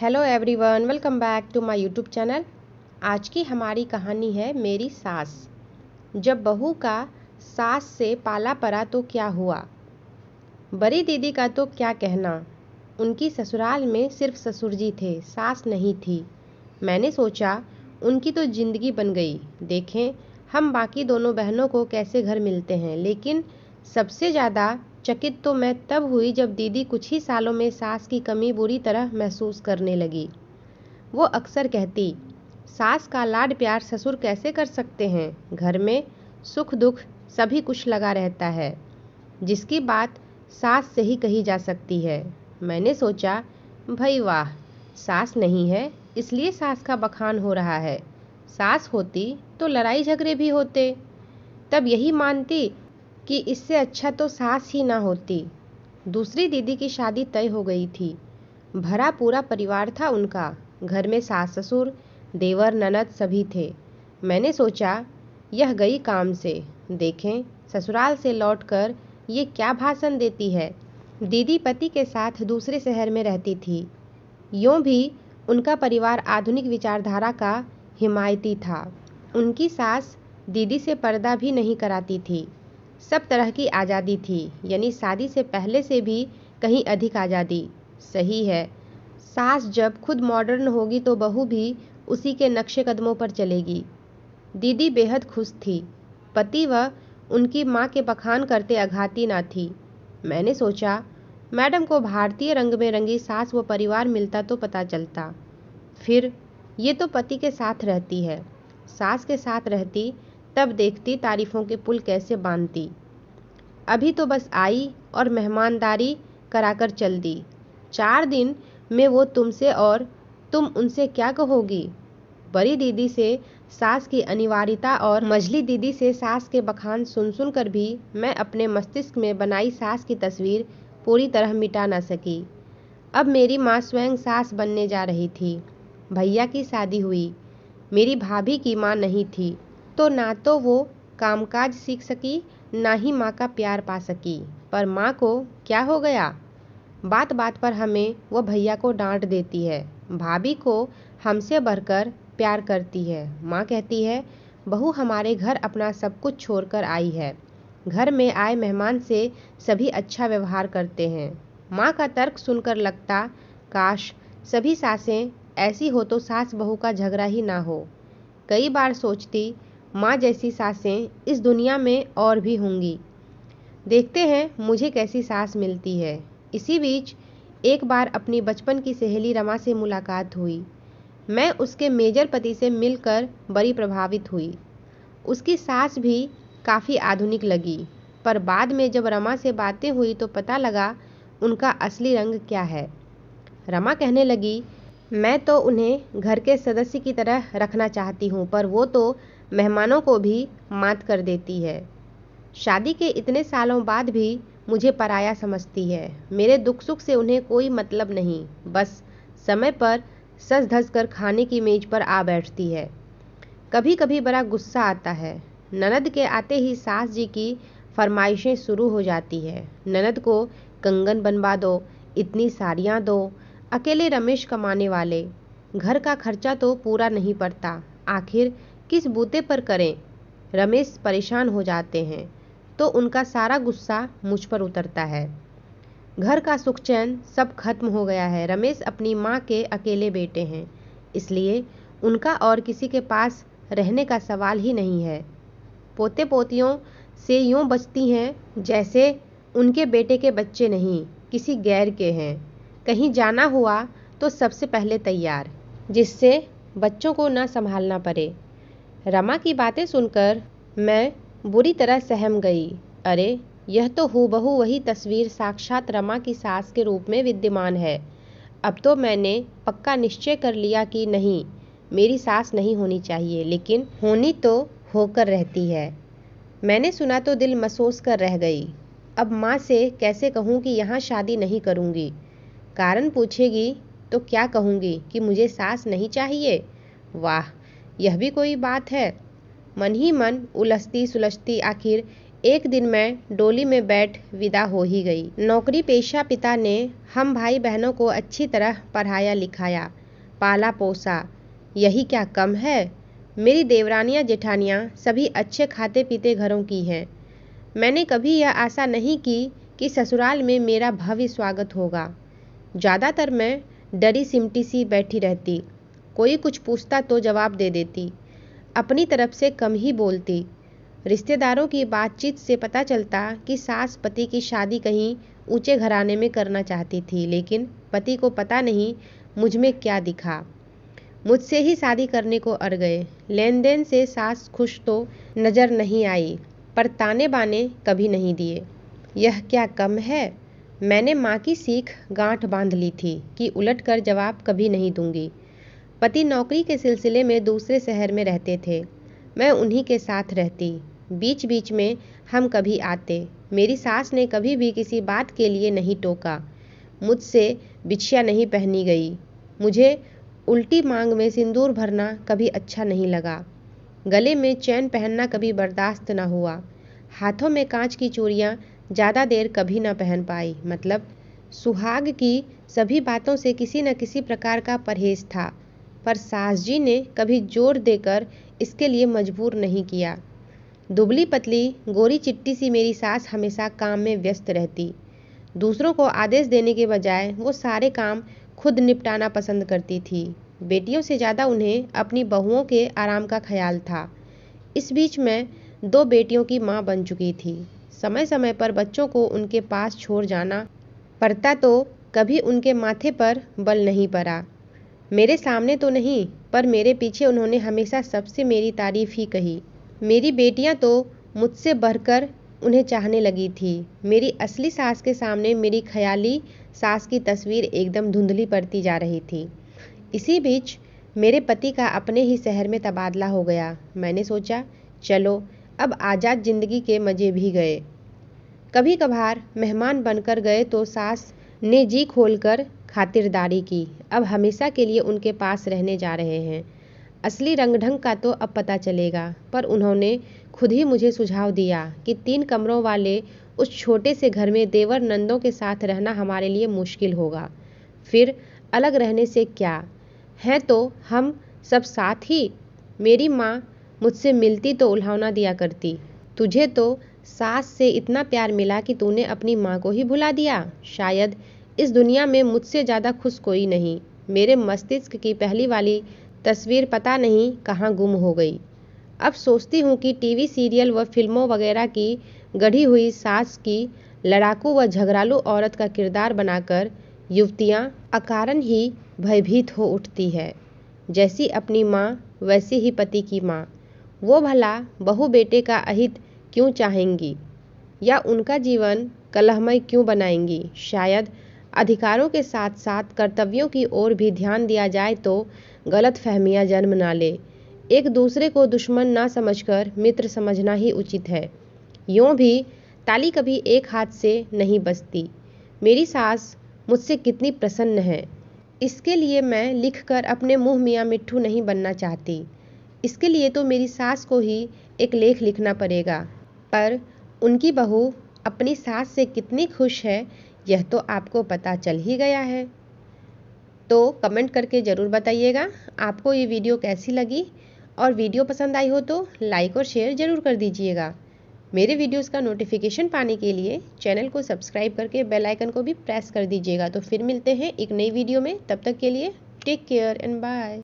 Hello everyone, welcome back to my YouTube channel. आज की हमारी कहानी है मेरी सास। जब बहू का सास से पाला पड़ा तो क्या हुआ। बड़ी दीदी का तो क्या कहना, उनकी ससुराल में सिर्फ ससुर जी थे, सास नहीं थी। मैंने सोचा उनकी तो ज़िंदगी बन गई, देखें हम बाकी दोनों बहनों को कैसे घर मिलते हैं। लेकिन सबसे ज़्यादा चकित तो मैं तब हुई जब दीदी कुछ ही सालों में सास की कमी बुरी तरह महसूस करने लगी। वो अक्सर कहती, सास का लाड प्यार ससुर कैसे कर सकते हैं, घर में सुख दुख सभी कुछ लगा रहता है, जिसकी बात सास से ही कही जा सकती है। मैंने सोचा भाई वाह, सास नहीं है इसलिए सास का बखान हो रहा है, सास होती तो लड़ाई झगड़े भी होते। तब यही मानती कि इससे अच्छा तो सास ही ना होती। दूसरी दीदी की शादी तय हो गई थी, भरा पूरा परिवार था उनका, घर में सास ससुर देवर ननद सभी थे। मैंने सोचा यह गई काम से, देखें ससुराल से लौटकर ये क्या भाषण देती है। दीदी पति के साथ दूसरे शहर में रहती थी। यूँ भी उनका परिवार आधुनिक विचारधारा का हिमायती था। उनकी सास दीदी से पर्दा भी नहीं कराती थी। सब तरह की आज़ादी थी, यानी शादी से पहले से भी कहीं अधिक आज़ादी। सही है, सास जब खुद मॉडर्न होगी तो बहू भी उसी के नक्शे कदमों पर चलेगी। दीदी बेहद खुश थी, पति व उनकी माँ के बखान करते अघाती ना थी। मैंने सोचा मैडम को भारतीय रंग में रंगी सास व परिवार मिलता तो पता चलता। फिर ये तो पति के साथ रहती है, सास के साथ रहती तब देखती तारीफ़ों के पुल कैसे बांधती। अभी तो बस आई और मेहमानदारी कराकर चल दी। 4 दिन में वो तुमसे और तुम उनसे क्या कहोगी। बड़ी दीदी से सास की अनिवार्यता और मझली दीदी से सास के बखान सुन कर भी मैं अपने मस्तिष्क में बनाई सास की तस्वीर पूरी तरह मिटा ना सकी। अब मेरी माँ स्वयं सास बनने जा रही थी। भैया की शादी हुई, मेरी भाभी की माँ नहीं थी, तो ना तो वो कामकाज सीख सकी, ना ही माँ का प्यार पा सकी। पर माँ को क्या हो गया, बात बात पर हमें वो भैया को डांट देती है, भाभी को हमसे बढ़कर प्यार करती है। माँ कहती है बहू हमारे घर अपना सब कुछ छोड़कर आई है, घर में आए मेहमान से सभी अच्छा व्यवहार करते हैं। माँ का तर्क सुनकर लगता काश सभी सासें ऐसी हो तो सास बहू का झगड़ा ही ना हो। कई बार सोचती माँ जैसी सासें इस दुनिया में और भी होंगी। देखते हैं मुझे कैसी सास मिलती है। इसी बीच एक बार अपनी बचपन की सहेली रमा से मुलाकात हुई। मैं उसके मेजर पति से मिलकर बड़ी प्रभावित हुई। उसकी सास भी काफ़ी आधुनिक लगी, पर बाद में जब रमा से बातें हुई तो पता लगा उनका असली रंग क्या है। रमा कहने लगी मैं तो उन्हें घर के सदस्य की तरह रखना चाहती हूँ, पर वो तो मेहमानों को भी मात कर देती है। शादी के इतने सालों बाद भी मुझे पराया समझती है। मेरे दुख सुख से उन्हें कोई मतलब नहीं, बस समय पर सज धज कर खाने की मेज पर आ बैठती है। कभी कभी बड़ा गुस्सा आता है। ननद के आते ही सास जी की फरमाइशें शुरू हो जाती है। ननद को कंगन बनवा दो, इतनी साड़ियाँ दो, अकेले रमेश कमाने वाले, घर का खर्चा तो पूरा नहीं पड़ता, आखिर किस बूते पर करें। रमेश परेशान हो जाते हैं तो उनका सारा गुस्सा मुझ पर उतरता है। घर का सुख चैन सब खत्म हो गया है। रमेश अपनी माँ के अकेले बेटे हैं, इसलिए उनका और किसी के पास रहने का सवाल ही नहीं है। पोते पोतियों से यूँ बचती हैं जैसे उनके बेटे के बच्चे नहीं, किसी गैर के हैं। कहीं जाना हुआ तो सबसे पहले तैयार, जिससे बच्चों को न संभालना पड़े। रमा की बातें सुनकर मैं बुरी तरह सहम गई। अरे यह तो हूबहू वही तस्वीर साक्षात रमा की सास के रूप में विद्यमान है। अब तो मैंने पक्का निश्चय कर लिया कि नहीं, मेरी सास नहीं होनी चाहिए, लेकिन होनी तो होकर रहती है। मैंने सुना तो दिल महसूस कर रह गई। अब माँ से कैसे कहूँ कि यहाँ शादी नहीं करूँगी। कारण पूछेगी तो क्या कहूँगी कि मुझे सास नहीं चाहिए। वाह, यह भी कोई बात है। मन ही मन उलझती सुलझती आखिर एक दिन मैं डोली में बैठ विदा हो ही गई। नौकरी पेशा पिता ने हम भाई बहनों को अच्छी तरह पढ़ाया लिखाया, पाला पोसा, यही क्या कम है। मेरी देवरानियां जेठानियां सभी अच्छे खाते पीते घरों की हैं। मैंने कभी यह आशा नहीं की कि ससुराल में मेरा भव्य स्वागत होगा। ज़्यादातर मैं डरी सिमटी सी बैठी रहती। कोई कुछ पूछता तो जवाब दे देती, अपनी तरफ से कम ही बोलती। रिश्तेदारों की बातचीत से पता चलता कि सास पति की शादी कहीं ऊंचे घराने में करना चाहती थी, लेकिन पति को पता नहीं मुझ में क्या दिखा, मुझसे ही शादी करने को अड़ गए। लेन देन से सास खुश तो नज़र नहीं आई, पर ताने बाने कभी नहीं दिए। यह क्या कम है। मैंने माँ की सीख गांठ बांध ली थी कि उलट कर जवाब कभी नहीं दूंगी। पति नौकरी के सिलसिले में दूसरे शहर में रहते थे, मैं उन्हीं के साथ रहती। बीच बीच में हम कभी आते। मेरी सास ने कभी भी किसी बात के लिए नहीं टोका। मुझसे बिछिया नहीं पहनी गई। मुझे उल्टी मांग में सिंदूर भरना कभी अच्छा नहीं लगा। गले में चैन पहनना कभी बर्दाश्त न हुआ। हाथों में कांच की चूड़ियाँ ज़्यादा देर कभी न पहन पाई। मतलब सुहाग की सभी बातों से किसी न किसी प्रकार का परहेज था, पर सास जी ने कभी जोर देकर इसके लिए मजबूर नहीं किया। दुबली पतली गोरी चिट्टी सी मेरी सास हमेशा काम में व्यस्त रहती। दूसरों को आदेश देने के बजाय वो सारे काम खुद निपटाना पसंद करती थी। बेटियों से ज़्यादा उन्हें अपनी बहुओं के आराम का ख्याल था। इस बीच मैं 2 बेटियों की माँ बन चुकी थी। समय समय पर बच्चों को उनके पास छोड़ जाना पड़ता तो कभी उनके माथे पर बल नहीं पड़ा। मेरे सामने तो नहीं, पर मेरे पीछे उन्होंने हमेशा सबसे मेरी तारीफ ही कही। मेरी बेटियां तो मुझसे बढ़कर उन्हें चाहने लगी थी। मेरी असली सास के सामने मेरी ख्याली सास की तस्वीर एकदम धुंधली पड़ती जा रही थी। इसी बीच मेरे पति का अपने ही शहर में तबादला हो गया। मैंने सोचा चलो अब आज़ाद ज़िंदगी के मज़े भी गए। कभी कभार मेहमान बनकर गए तो सास ने जी खोलकर खातिरदारी की। अब हमेशा के लिए उनके पास रहने जा रहे हैं। असली रंग ढंग का तो अब पता चलेगा, पर उन्होंने खुद ही मुझे सुझाव दिया कि 3 कमरों वाले उस छोटे से घर में देवर नंदों के साथ रहना हमारे लिए मुश्किल होगा। फिर अलग रहने से क्या है, तो हम सब साथ ही। मेरी माँ मुझसे मिलती तो उल्हावना दिया करती, तुझे तो सास से इतना प्यार मिला कि तूने अपनी माँ को ही भुला दिया। शायद इस दुनिया में मुझसे ज़्यादा खुश कोई नहीं। मेरे मस्तिष्क की पहली वाली तस्वीर पता नहीं कहाँ गुम हो गई। अब सोचती हूँ कि टीवी सीरियल व फिल्मों वगैरह की गढ़ी हुई सास की लड़ाकू व झगड़ालू औरत का किरदार बनाकर युवतियाँ अकारण ही भयभीत हो उठती है। जैसी अपनी माँ वैसी ही पति की माँ। वो भला बहू बेटे का अहित क्यों चाहेंगी, या उनका जीवन कलहमय क्यों बनाएंगी। शायद अधिकारों के साथ साथ कर्तव्यों की ओर भी ध्यान दिया जाए तो गलत फहमियाँ जन्म ना ले। एक दूसरे को दुश्मन ना समझकर मित्र समझना ही उचित है। यूँ भी ताली कभी एक हाथ से नहीं बजती। मेरी सास मुझसे कितनी प्रसन्न है, इसके लिए मैं लिखकर अपने मुँह मियाँ मिट्ठू नहीं बनना चाहती। इसके लिए तो मेरी सास को ही एक लेख लिखना पड़ेगा। पर उनकी बहू अपनी सास से कितनी खुश है, यह तो आपको पता चल ही गया है। तो कमेंट करके ज़रूर बताइएगा आपको ये वीडियो कैसी लगी, और वीडियो पसंद आई हो तो लाइक और शेयर ज़रूर कर दीजिएगा। मेरे वीडियोस का नोटिफिकेशन पाने के लिए चैनल को सब्सक्राइब करके बेल आइकन को भी प्रेस कर दीजिएगा। तो फिर मिलते हैं एक नई वीडियो में, तब तक के लिए टेक केयर एंड बाय।